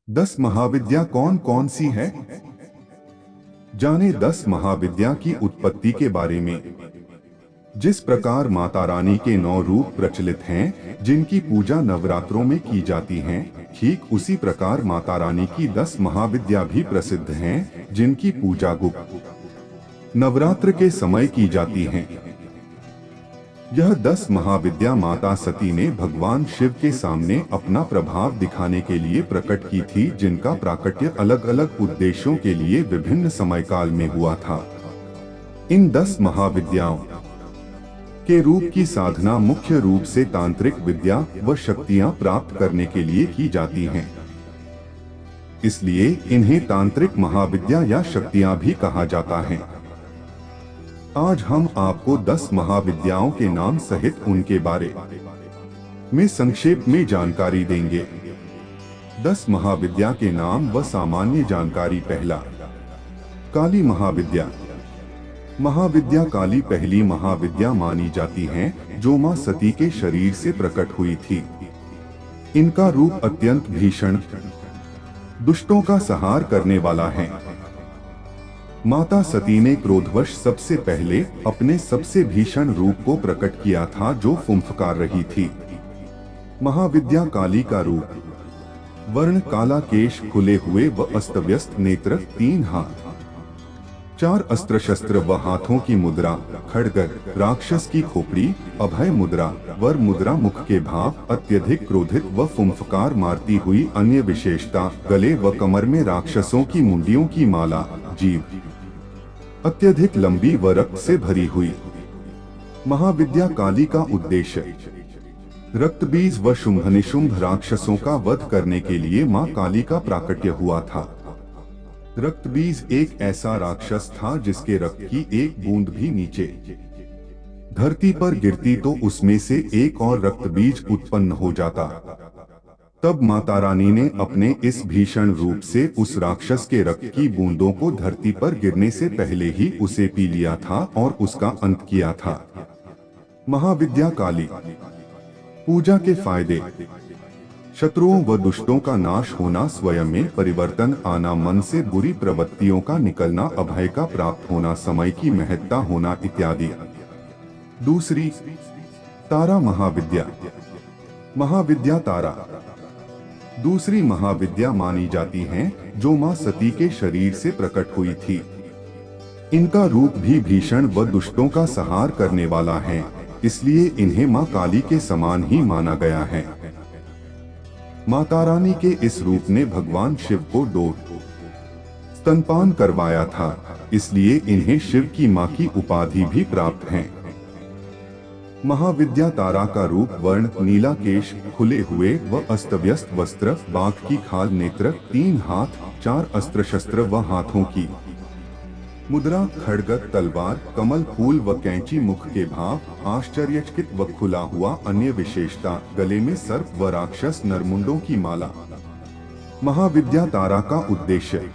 10 महाविद्या कौन कौन सी है? जाने 10 महाविद्या की उत्पत्ति के बारे में। जिस प्रकार माता रानी के 9 रूप प्रचलित हैं, जिनकी पूजा नवरात्रों में की जाती है, ठीक उसी प्रकार माता रानी की 10 महाविद्या भी प्रसिद्ध हैं, जिनकी पूजा गुप्त नवरात्र के समय की जाती है। यह 10 महाविद्या माता सती ने भगवान शिव के सामने अपना प्रभाव दिखाने के लिए प्रकट की थी, जिनका प्राकट्य अलग अलग उद्देश्यों के लिए विभिन्न समय काल में हुआ था। इन 10 महाविद्याओं के रूप की साधना मुख्य रूप से तांत्रिक विद्या व शक्तियां प्राप्त करने के लिए की जाती हैं। इसलिए इन्हें तांत्रिक महाविद्या या शक्तियां भी कहा जाता है। आज हम आपको 10 महाविद्याओं के नाम सहित उनके बारे में संक्षेप में जानकारी देंगे। 10 महाविद्या के नाम व सामान्य जानकारी। पहला, काली महाविद्या। महाविद्या काली पहली महाविद्या मानी जाती है, जो मां सती के शरीर से प्रकट हुई थी। इनका रूप अत्यंत भीषण, दुष्टों का संहार करने वाला है। माता सती ने क्रोधवश सबसे पहले अपने सबसे भीषण रूप को प्रकट किया था, जो फुंफकार रही थी। महाविद्या काली का रूप वर्ण काला, केश खुले हुए व अस्तव्यस्त नेत्र, 3 हाथ, 4 अस्त्र शस्त्र व हाथों की मुद्रा, खड़गर, राक्षस की खोपड़ी, अभय मुद्रा, वर मुद्रा, मुख के भाव, अत्यधिक क्रोधित व फुंफकार मारती हुई। अन्य विशेषता, गले व कमर में राक्षसों की मुंडियों की माला, जीभ अत्यधिक लंबी व रक्त से भरी हुई। महाविद्या काली का उद्देश्य रक्तबीज व शुंभ निशुंभ राक्षसों का वध करने के लिए मां काली का प्राकट्य हुआ था। रक्तबीज एक ऐसा राक्षस था जिसके रक्त की एक बूंद भी नीचे धरती पर गिरती तो उसमें से एक और रक्तबीज उत्पन्न हो जाता। तब माता रानी ने अपने इस भीषण रूप से उस राक्षस के रक्त की बूंदों को धरती पर गिरने से पहले ही उसे पी लिया था और उसका अंत किया था। महाविद्या काली पूजा के फायदे। शत्रुओं व दुष्टों का नाश होना, स्वयं में परिवर्तन आना, मन से बुरी प्रवृत्तियों का निकलना, अभय का प्राप्त होना, समय की महत्ता होना इत्यादि। दूसरी, तारा महाविद्या। महाविद्या तारा दूसरी महाविद्या मानी जाती हैं, जो मां सती के शरीर से प्रकट हुई थी। इनका रूप भी भीषण व दुष्टों का संहार करने वाला है, इसलिए इन्हें मां काली के समान ही माना गया है। माता रानी के इस रूप ने भगवान शिव को 2 स्तनपान करवाया था, इसलिए इन्हें शिव की मां की उपाधि भी प्राप्त है। महाविद्या तारा का रूप वर्ण नीला, केश खुले हुए व अस्तव्यस्त वस्त्र, बाघ की खाल, नेत्र, 3 हाथ, 4 अस्त्र शस्त्र व हाथों की मुद्रा, खड़ग, तलवार, कमल फूल व कैंची, मुख के भाव, आश्चर्यचकित व खुला हुआ। अन्य विशेषता, गले में सर्प व राक्षस नरमुंडों की माला। महाविद्या तारा का उद्देश्य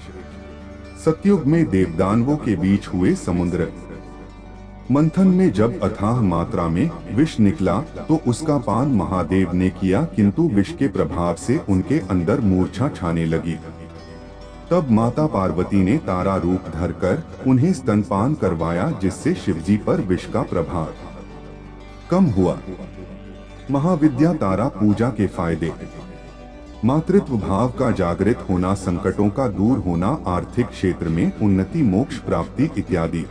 सतयुग में देवदानवों के बीच हुए समुद्र मंथन में जब अथाह मात्रा में विष निकला तो उसका पान महादेव ने किया, किंतु विष के प्रभाव से उनके अंदर मूर्छा छाने लगी। तब माता पार्वती ने तारा रूप धरकर उन्हें स्तनपान करवाया, जिससे शिवजी पर विष का प्रभाव कम हुआ। महाविद्या तारा पूजा के फायदे। मातृत्व भाव का जागृत होना, संकटों का दूर होना, आर्थिक क्षेत्र में उन्नति, मोक्ष प्राप्ति इत्यादि।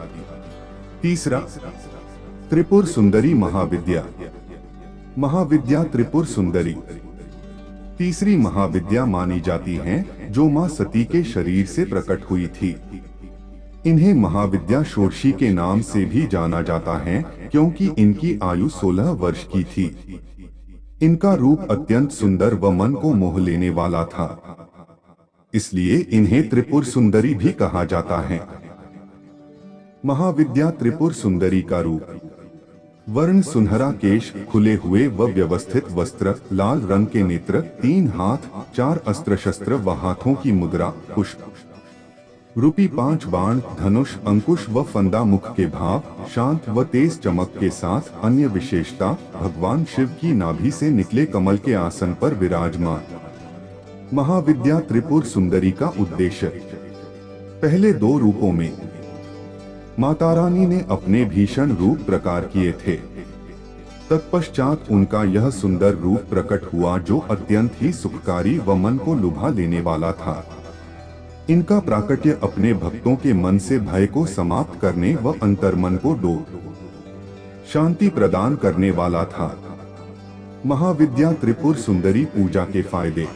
तीसरा, त्रिपुर सुंदरी महाविद्या। महाविद्या त्रिपुर सुंदरी तीसरी महाविद्या मानी जाती हैं, जो मां सती के शरीर से प्रकट हुई थी। इन्हें महाविद्या षोडशी के नाम से भी जाना जाता है, क्योंकि इनकी आयु 16 वर्ष की थी। इनका रूप अत्यंत सुंदर व मन को मोह लेने वाला था, इसलिए इन्हें त्रिपुर सुंदरी भी कहा जाता है। महाविद्या त्रिपुर सुंदरी का रूप वर्ण सुनहरा, केश खुले हुए व व्यवस्थित वस्त्र, लाल रंग के नेत्र, 3 हाथ, 4 अस्त्र शस्त्र व हाथों की मुद्रा, पुष्प रूपी 5 बाण, धनुष, अंकुश व फंदा, मुख के भाव, शांत व तेज चमक के साथ। अन्य विशेषता, भगवान शिव की नाभि से निकले कमल के आसन पर विराजमान। महाविद्या त्रिपुर सुंदरी का उद्देश्य। पहले दो रूपों में माता रानी ने अपने भीषण रूप प्रकार किए थे। तत्पश्चात उनका यह सुंदर रूप प्रकट हुआ जो अत्यंत ही सुखकारी व मन को लुभा लेने वाला था। इनका प्राकट्य अपने भक्तों के मन से भय को समाप्त करने व अंतर्मन को शांति प्रदान करने वाला था। महाविद्या त्रिपुर सुंदरी पूजा के फायदे।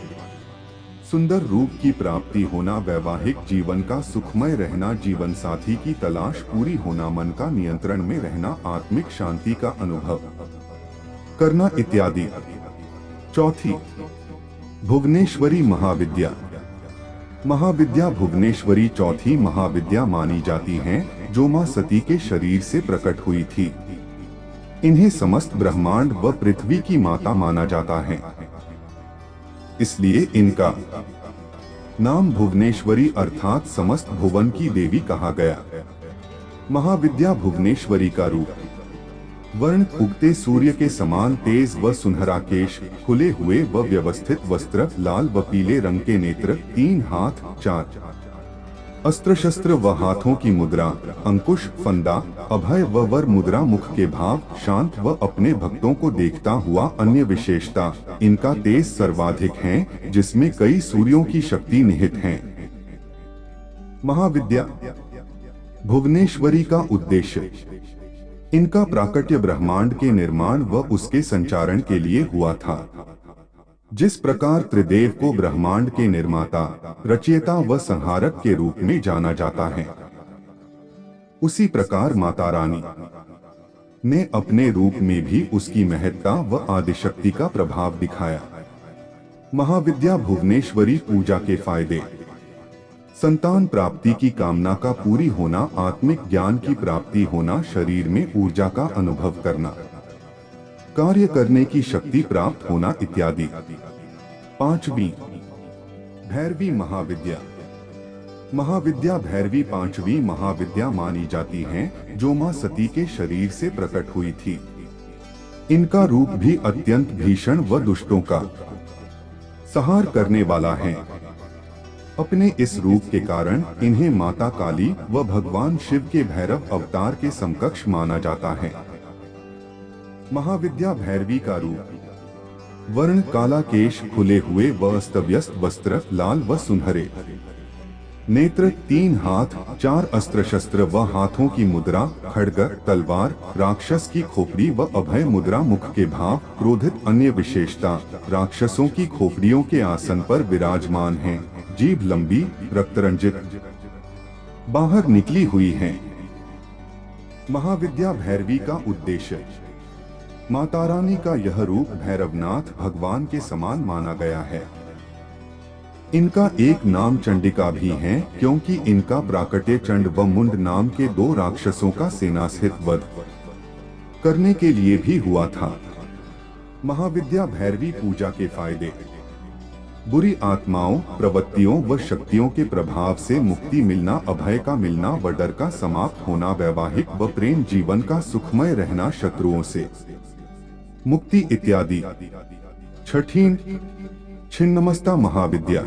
सुंदर रूप की प्राप्ति होना, वैवाहिक जीवन का सुखमय रहना, जीवन साथी की तलाश पूरी होना, मन का नियंत्रण में रहना, आत्मिक शांति का अनुभव करना इत्यादि। चौथी, भुवनेश्वरी महाविद्या। महाविद्या भुवनेश्वरी चौथी महाविद्या मानी जाती हैं, जो मां सती के शरीर से प्रकट हुई थी। इन्हें समस्त ब्रह्मांड व पृथ्वी की माता माना जाता है, इसलिए इनका नाम भुवनेश्वरी अर्थात समस्त भुवन की देवी कहा गया। महाविद्या भुवनेश्वरी का रूप। वर्ण उगते सूर्य के समान तेज व सुनहरा केश, खुले हुए व व्यवस्थित वस्त्र, लाल व पीले रंग के नेत्र, 3 हाथ 4 अस्त्र शस्त्र व हाथों की मुद्रा, अंकुश, फंदा, अभय व वर मुद्रा, मुख के भाव, शांत व अपने भक्तों को देखता हुआ। अन्य विशेषता, इनका तेज सर्वाधिक है, जिसमें कई सूर्यों की शक्ति निहित है। महाविद्या भुवनेश्वरी का उद्देश्य। इनका प्राकट्य ब्रह्मांड के निर्माण व उसके संचारण के लिए हुआ था। जिस प्रकार त्रिदेव को ब्रह्मांड के निर्माता, रचयिता व संहारक के रूप में जाना जाता है, उसी प्रकार माता रानी ने अपने रूप में भी उसकी महत्ता व आदिशक्ति का प्रभाव दिखाया। महाविद्या भुवनेश्वरी पूजा के फायदे। संतान प्राप्ति की कामना का पूरी होना, आत्मिक ज्ञान की प्राप्ति होना, शरीर में ऊर्जा का अनुभव करना, कार्य करने की शक्ति प्राप्त होना इत्यादि। पांचवी, भैरवी महाविद्या। महाविद्या भैरवी पांचवी महाविद्या मानी जाती हैं, जो मां सती के शरीर से प्रकट हुई थी। इनका रूप भी अत्यंत भीषण व दुष्टों का संहार करने वाला है। अपने इस रूप के कारण इन्हें माता काली व भगवान शिव के भैरव अवतार के समकक्ष माना जाता है। महाविद्या भैरवी का रूप। वर्ण काला केश, खुले हुए व अस्तव्यस्त वस्त्र, लाल व सुनहरे नेत्र, 3 हाथ 4 अस्त्र शस्त्र व हाथों की मुद्रा, खड्ग, तलवार, राक्षस की खोपड़ी व अभय मुद्रा, मुख के भाव, क्रोधित। अन्य विशेषता, राक्षसों की खोपड़ियों के आसन पर विराजमान हैं, जीभ लंबी, रक्तरंजित बाहर निकली हुई है। महाविद्या भैरवी का उद्देश्य। माता रानी का यह रूप भैरवनाथ भगवान के समान माना गया है। इनका एक नाम चंडिका भी है, क्योंकि इनका प्राकट्य चंड व मुंड नाम के 2 राक्षसों का सेनासहित वध करने के लिए भी हुआ था। महाविद्या भैरवी पूजा के फायदे। बुरी आत्माओं, प्रवृत्तियों व शक्तियों के प्रभाव से मुक्ति मिलना, अभय का मिलना व डर का समाप्त होना, वैवाहिक व प्रेम जीवन का सुखमय रहना, शत्रुओं से मुक्ति इत्यादि। छठी, छिन्नमस्ता महाविद्या।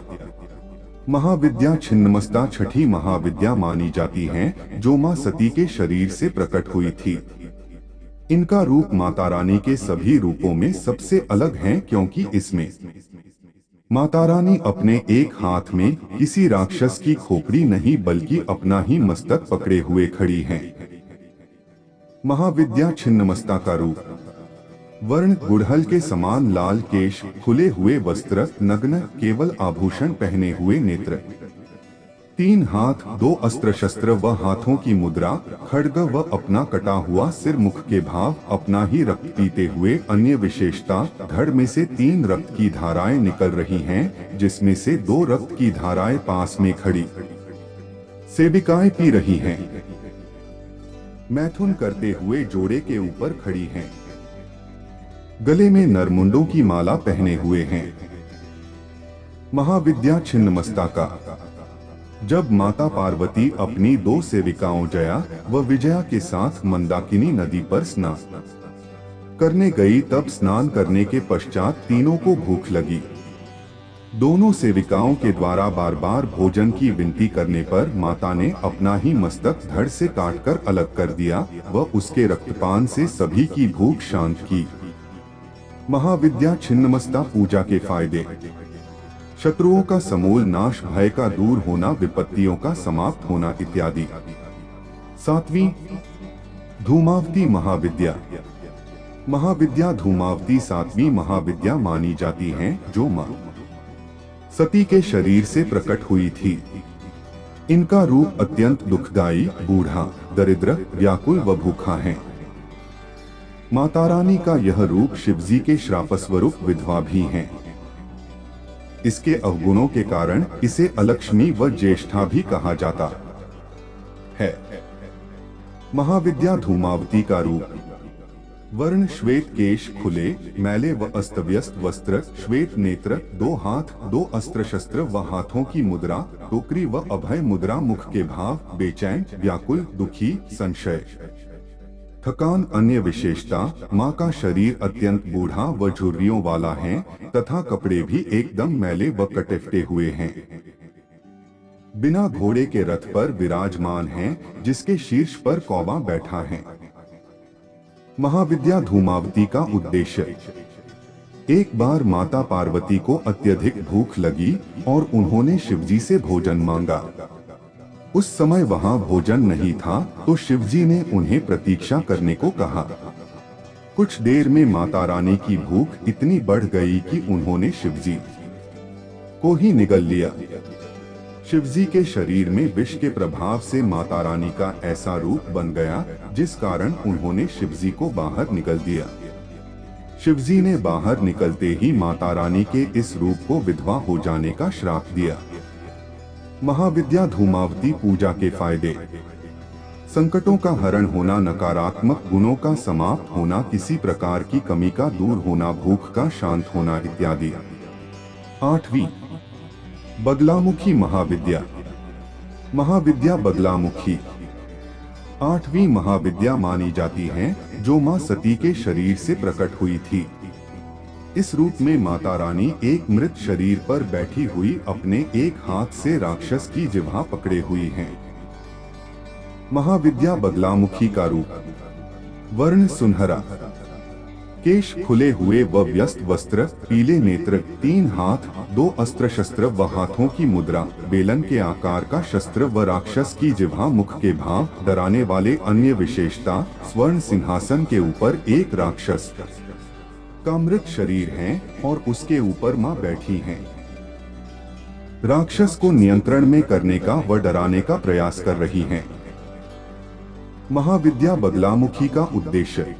महाविद्या छिन्नमस्ता छठी महाविद्या मानी जाती हैं, जो मां सती के शरीर से प्रकट हुई थी। इनका रूप माता रानी के सभी रूपों में सबसे अलग है, क्योंकि इसमें माता रानी अपने एक हाथ में किसी राक्षस की खोपड़ी नहीं, बल्कि अपना ही मस्तक पकड़े हुए खड़ी हैं। महाविद्या छिन्नमस्ता का रूप। वर्ण गुड़हल के समान लाल केश, खुले हुए वस्त्र, नग्न, केवल आभूषण पहने हुए नेत्र, 3 हाथ 2 अस्त्र शस्त्र व हाथों की मुद्रा, खड्ग व अपना कटा हुआ सिर, मुख के भाव, अपना ही रक्त पीते हुए। अन्य विशेषता, धड़ में से 3 रक्त की धाराएं निकल रही हैं, जिसमें से 2 रक्त की धाराएं पास में खड़ी सेविकाएं पी रही हैं। मैथुन करते हुए जोड़े के ऊपर खड़ी हैं। गले में नरमुंडों की माला पहने हुए हैं। महाविद्या छिन्नमस्ता का। जब माता पार्वती अपनी 2 सेविकाओं जया व विजया के साथ मंदाकिनी नदी पर स्नान करने गई, तब स्नान करने के पश्चात तीनों को भूख लगी। दोनों सेविकाओं के द्वारा बार बार भोजन की विनती करने पर माता ने अपना ही मस्तक धड़ से काटकर अलग कर दिया व उसके रक्तपान से सभी की भूख शांत की। महाविद्या छिन्नमस्ता पूजा के फायदे। शत्रुओं का समूल नाश, भय का दूर होना, विपत्तियों का समाप्त होना इत्यादि। 7वीं धूमावती महाविद्या। महाविद्या धूमावती 7वीं महाविद्या मानी जाती हैं, जो मां सती के शरीर से प्रकट हुई थी। इनका रूप अत्यंत दुखदायी, बूढ़ा, दरिद्र, व्याकुल व भूखा है। माता रानी का यह रूप शिवजी के श्रापस्वरूप विधवा भी हैं। इसके अवगुणों के कारण इसे अलक्ष्मी व ज्येष्ठा भी कहा जाता है। महाविद्या धूमावती का रूप। वर्ण श्वेत केश, खुले मैले व अस्तव्यस्त वस्त्र, श्वेत नेत्र, 2 हाथ, 2 अस्त्र शस्त्र व हाथों की मुद्रा, टोकरी व अभय मुद्रा, मुख के भाव, बेचैन, व्याकुल, दुखी, संशय, थकान। अन्य विशेषता, माँ का शरीर अत्यंत बूढ़ा व झुर्रियों वाला है तथा कपड़े भी एकदम मैले व कटेफटे हुए हैं। बिना घोड़े के रथ पर विराजमान हैं, जिसके शीर्ष पर कौवा बैठा है। महाविद्या धूमावती का उद्देश्य। एक बार माता पार्वती को अत्यधिक भूख लगी और उन्होंने शिवजी से भोजन मांगा। उस समय वहां भोजन नहीं था, तो शिवजी ने उन्हें प्रतीक्षा करने को कहा। कुछ देर में माता रानी की भूख इतनी बढ़ गई कि उन्होंने शिवजी को ही निगल लिया। शिवजी के शरीर में विष के प्रभाव से माता रानी का ऐसा रूप बन गया, जिस कारण उन्होंने शिवजी को बाहर निकल दिया। शिवजी ने बाहर निकलते ही माता रानी के इस रूप को विधवा हो जाने का श्राप दिया। महाविद्या धूमावती पूजा के फायदे। संकटों का हरण होना, नकारात्मक गुणों का समाप्त होना, किसी प्रकार की कमी का दूर होना, भूख का शांत होना इत्यादि। 8वीं बगलामुखी महाविद्या। महाविद्या बगलामुखी 8वीं महाविद्या मानी जाती है, जो मां सती के शरीर से प्रकट हुई थी। इस रूप में माता रानी एक मृत शरीर पर बैठी हुई अपने एक हाथ से राक्षस की जिह्वा पकड़े हुई हैं। महाविद्या बगलामुखी का रूप। वर्ण सुनहरा, केश खुले हुए व व्यस्त वस्त्र, पीले नेत्र, 3 हाथ, 2 अस्त्र शस्त्र व हाथों की मुद्रा, बेलन के आकार का शस्त्र व राक्षस की जिह्वा, मुख के भाव, डराने वाले। अन्य विशेषता, स्वर्ण सिंहासन के ऊपर एक राक्षस का मृत शरीर है और उसके ऊपर मां बैठी हैं। राक्षस को नियंत्रण में करने का व डराने का प्रयास कर रही हैं। महाविद्या बगलामुखी का उद्देश्य।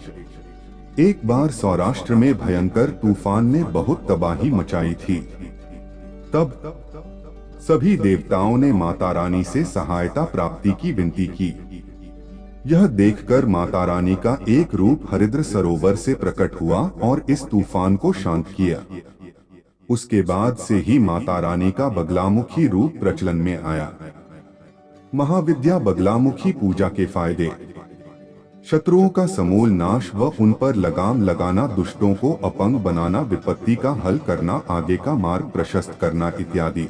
एक बार सौराष्ट्र में भयंकर तूफान ने बहुत तबाही मचाई थी। तब सभी देवताओं ने माता रानी से सहायता प्राप्ति की विनती की। यह देखकर माता रानी का एक रूप हरिद्र सरोवर से प्रकट हुआ और इस तूफान को शांत किया। उसके बाद से ही माता रानी का बगलामुखी रूप प्रचलन में आया। महाविद्या बगलामुखी पूजा के फायदे। शत्रुओं का समूल नाश व उन पर लगाम लगाना, दुष्टों को अपंग बनाना, विपत्ति का हल करना, आगे का मार्ग प्रशस्त करना इत्यादि।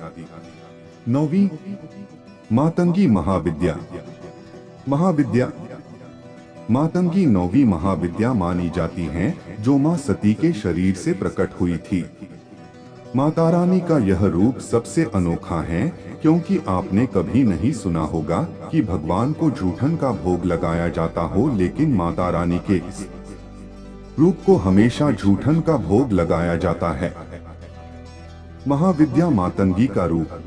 9वीं मातंगी महाविद्या। महाविद्या मातंगी 9वीं महाविद्या मानी जाती हैं, जो मां सती के शरीर से प्रकट हुई थी। माता रानी का यह रूप सबसे अनोखा है, क्योंकि आपने कभी नहीं सुना होगा कि भगवान को जूठन का भोग लगाया जाता हो, लेकिन माता रानी के इस रूप को हमेशा जूठन का भोग लगाया जाता है। महाविद्या मातंगी का रूप।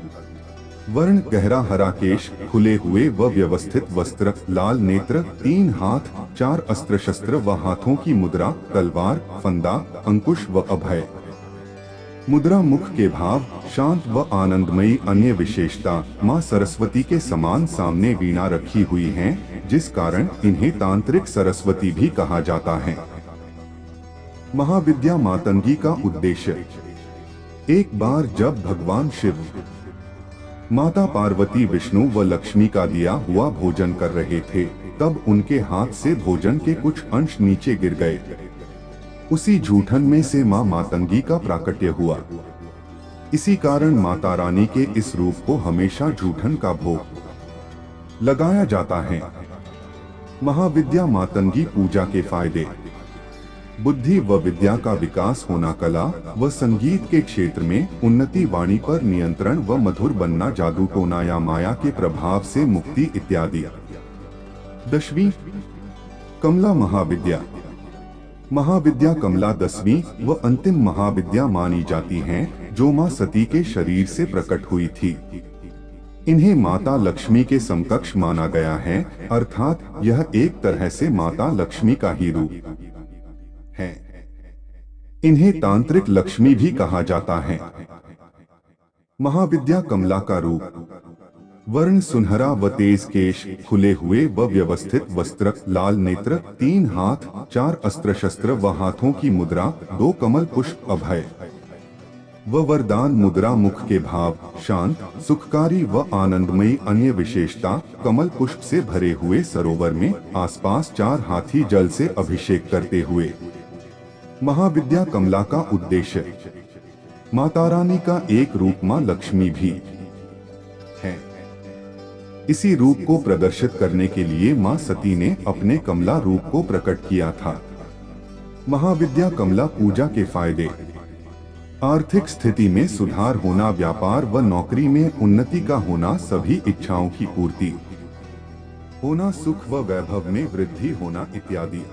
वर्ण गहरा हरा केश, खुले हुए व व्यवस्थित वस्त्र, लाल नेत्र, 3 हाथ, 4 अस्त्र शस्त्र व हाथों की मुद्रा, तलवार, फंदा, अंकुश व अभय मुद्रा, मुख के भाव, शांत व आनंदमयी। अन्य विशेषता, मां सरस्वती के समान सामने वीणा रखी हुई हैं, जिस कारण इन्हें तांत्रिक सरस्वती भी कहा जाता है। महाविद्या मातंगी का उद्देश्य। एक बार जब भगवान शिव, माता पार्वती, विष्णु व लक्ष्मी का दिया हुआ भोजन कर रहे थे, तब उनके हाथ से भोजन के कुछ अंश नीचे गिर गए। उसी जूठन में से मां मातंगी का प्राकट्य हुआ। इसी कारण माता रानी के इस रूप को हमेशा जूठन का भोग लगाया जाता है। महाविद्या मातंगी पूजा के फायदे। बुद्धि व विद्या का विकास होना, कला व संगीत के क्षेत्र में उन्नति, वाणी पर नियंत्रण व मधुर बनना, जादू टोना या माया के प्रभाव से मुक्ति इत्यादि। 10वीं कमला महाविद्या। महाविद्या कमला 10वीं व अंतिम महाविद्या मानी जाती हैं, जो मां सती के शरीर से प्रकट हुई थी। इन्हें माता लक्ष्मी के समकक्ष माना गया है, अर्थात यह एक तरह से माता लक्ष्मी का ही रूप है। इन्हें तांत्रिक लक्ष्मी भी कहा जाता है। महाविद्या कमला का रूप। वर्ण सुनहरा व तेज केश, खुले हुए व व्यवस्थित वस्त्र, लाल नेत्र, 3 हाथ, 4 अस्त्र शस्त्र व हाथों की मुद्रा, 2 कमल पुष्प, अभय व वरदान मुद्रा, मुख के भाव, शांत, सुखकारी व आनंदमयी। अन्य विशेषता, कमल पुष्प से भरे हुए सरोवर में आसपास 4 हाथी जल से अभिषेक करते हुए। महाविद्या कमला का उद्देश्य। माता रानी का एक रूप मां लक्ष्मी भी है। इसी रूप को प्रदर्शित करने के लिए मां सती ने अपने कमला रूप को प्रकट किया था। महाविद्या कमला पूजा के फायदे। आर्थिक स्थिति में सुधार होना, व्यापार व नौकरी में उन्नति का होना, सभी इच्छाओं की पूर्ति होना, सुख व वैभव में वृद्धि होना इत्यादि।